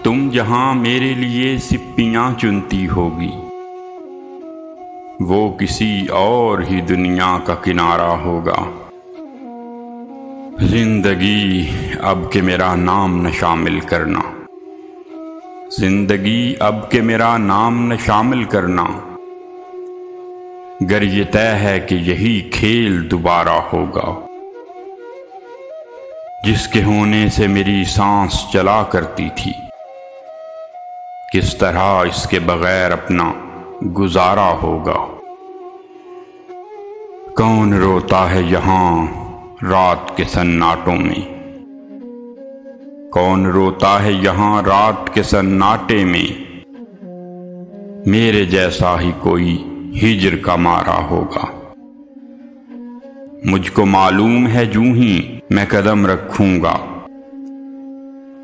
تم جہاں میرے لیے سپیاں چنتی ہوگی، وہ کسی اور ہی دنیا کا کنارہ ہوگا۔ زندگی اب کہ میرا نام نہ شامل کرنا، زندگی اب کہ میرا نام نہ شامل کرنا، گر یہ طے ہے کہ یہی کھیل دوبارہ ہوگا۔ جس کے ہونے سے میری سانس چلا کرتی تھی، کس طرح اس کے بغیر اپنا گزارا ہوگا۔ کون روتا ہے یہاں رات کے سناٹوں میں، کون روتا ہے یہاں رات کے سناٹے میں، میرے جیسا ہی کوئی ہجر کا مارا ہوگا۔ مجھ کو معلوم ہے جوں ہی میں قدم رکھوں گا،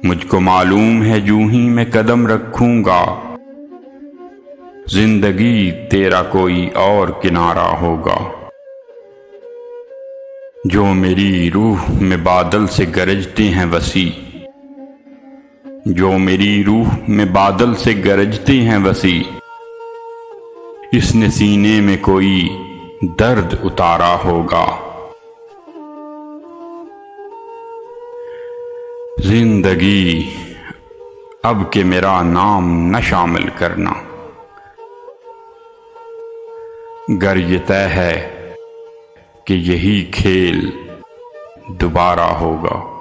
مجھ کو معلوم ہے جوں ہی میں قدم رکھوں گا، زندگی تیرا کوئی اور کنارہ ہوگا۔ جو میری روح میں بادل سے گرجتے ہیں وسیع، جو میری روح میں بادل سے گرجتے ہیں وسیع، اس نے سینے میں کوئی درد اتارا ہوگا۔ زندگی اب کہ میرا نام نہ شامل کرنا، گر یہ طے ہے کہ یہی کھیل دوبارہ ہوگا۔